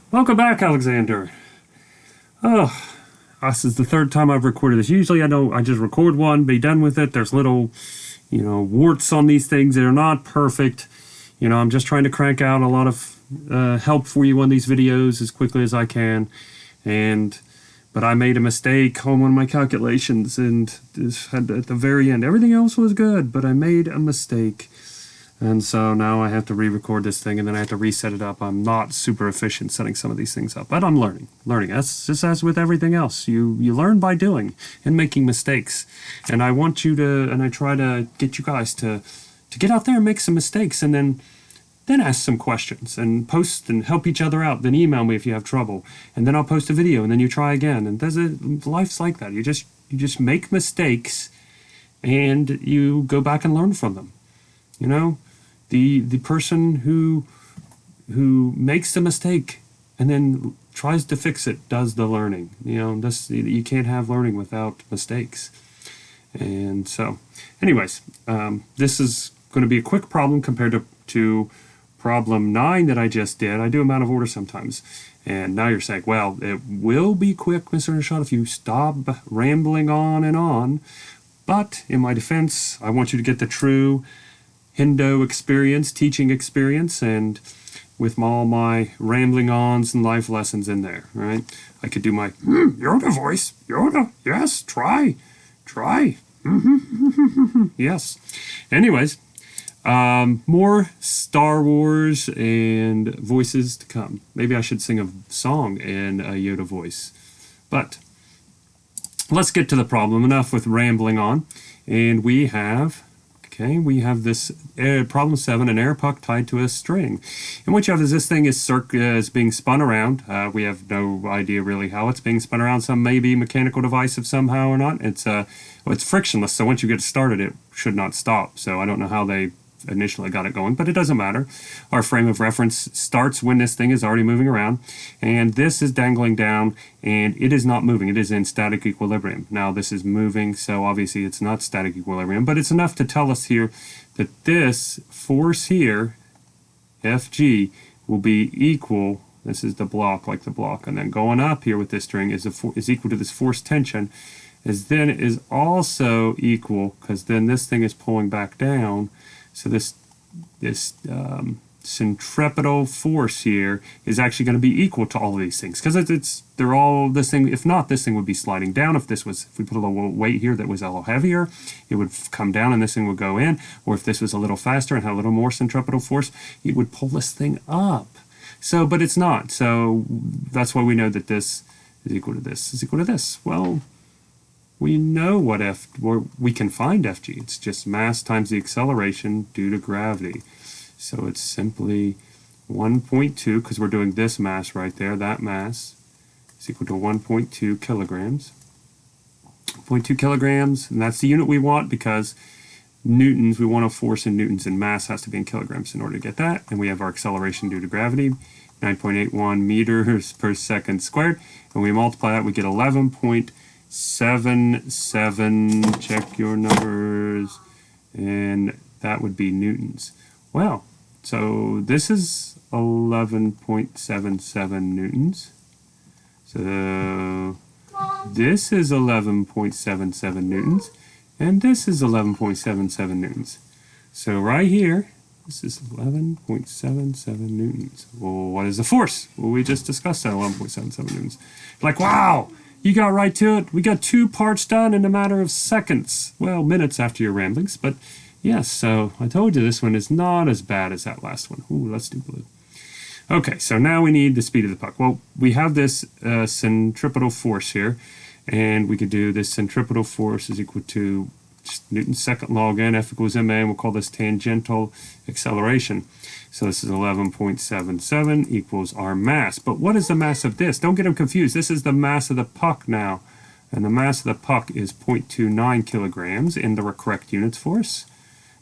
Welcome back, Alexander. Oh, this is the third time I've recorded this. Usually I just record one, be done with it. There's little, warts on these things that are not perfect. I'm just trying to crank out a lot of help for you on these videos as quickly as I can. But I made a mistake on one of my calculations, and at the very end, everything else was good, but I made a mistake. And so now I have to re-record this thing, and then I have to reset it up. I'm not super efficient setting some of these things up, but I'm learning. That's just as with everything else. You learn by doing and making mistakes. And I want you to, and I try to get you guys to get out there and make some mistakes, and then ask some questions and post and help each other out. Then email me if you have trouble, and then I'll post a video, and then you try again. And life's like that. You just make mistakes, and you go back and learn from them. The person who makes the mistake and then tries to fix it does the learning. You can't have learning without mistakes. And so, anyways, this is going to be a quick problem compared to problem 9 that I just did. I do them out of order sometimes. And now you're saying, well, it will be quick, Mr. Nishad, if you stop rambling on and on. But in my defense, I want you to get the true Hindo experience, teaching experience, and with all my rambling ons and life lessons in there, right? I could do my Yoda voice. Yoda, yes, try. Yes. Anyways, more Star Wars and voices to come. Maybe I should sing a song in a Yoda voice. But let's get to the problem. Enough with rambling on. And we have this problem 7, an air puck tied to a string. And what you have is this thing is being spun around. We have no idea really how it's being spun around. Some maybe mechanical device of somehow or not. It's frictionless, so once you get started, it should not stop. So I don't know how they initially got it going, but it doesn't matter. Our frame of reference starts when this thing is already moving around, and this is dangling down, and it is not moving. It is in static equilibrium. Now this is moving, so obviously it's not static equilibrium, but it's enough to tell us here that this force here, Fg, will be equal. This is the block, like the block, and then going up here with this string is equal to this force tension, then it is also equal, because then this thing is pulling back down. So this centripetal force here is actually going to be equal to all of these things, because they're all this thing. If not, this thing would be sliding down. If we put a little weight here that was a little heavier, it would come down and this thing would go in. Or if this was a little faster and had a little more centripetal force, it would pull this thing up. So, but it's not. So that's why we know that this is equal to this is equal to this. Well, we know we can find Fg. It's just mass times the acceleration due to gravity. So it's simply 1.2, because we're doing this mass right there. That mass is equal to 1.2 kilograms. 0.2 kilograms, and that's the unit we want, because newtons, we want a force in newtons, and mass has to be in kilograms in order to get that. And we have our acceleration due to gravity, 9.81 meters per second squared. And we multiply that, we get 11.77, check your numbers, and that would be newtons. Well, so this is 11.77 newtons. So this is 11.77 newtons, and this is 11.77 newtons. So right here, this is 11.77 newtons. Well, what is the force? Well, we just discussed that, 11.77 newtons. Like, wow! You got right to it. We got 2 parts done in a matter of seconds. Well, minutes after your ramblings, but yes, so I told you this one is not as bad as that last one. Ooh, let's do blue. Okay, so now we need the speed of the puck. Well, we have this centripetal force here, and we could do this centripetal force is equal to Newton's second law again, F equals ma, and we'll call this tangential acceleration. So this is 11.77 equals our mass. But what is the mass of this? Don't get them confused. This is the mass of the puck now. And the mass of the puck is 0.29 kilograms in the correct units for us.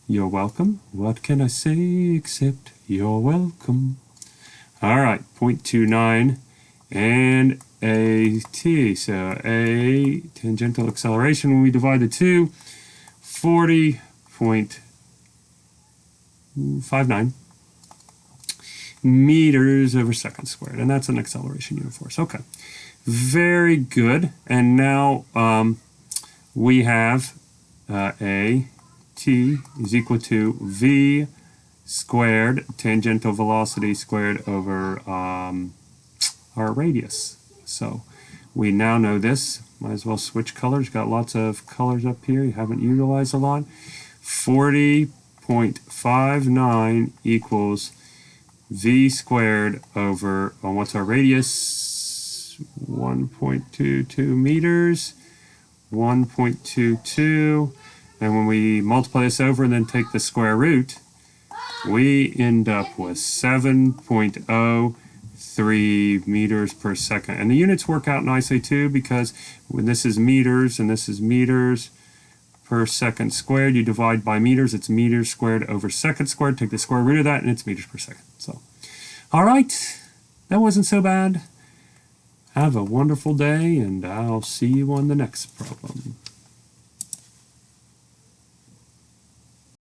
You're welcome. What can I say except you're welcome? All right, 0.29 and a t. So a tangential acceleration, when we divide the two, 40.59. meters over second squared. And that's an acceleration unit force. Okay. Very good. And now we have a t is equal to v squared tangential velocity squared over our radius. So we now know this. Might as well switch colors. Got lots of colors up here you haven't utilized a lot. 40.59 equals v squared over, what's our radius? 1.22 meters. 1.22. And when we multiply this over and then take the square root, we end up with 7.03 meters per second. And the units work out nicely too, because when this is meters and this is meters per second squared, you divide by meters, it's meters squared over second squared, take the square root of that, and it's meters per second. So, all right, that wasn't so bad. Have a wonderful day, and I'll see you on the next problem.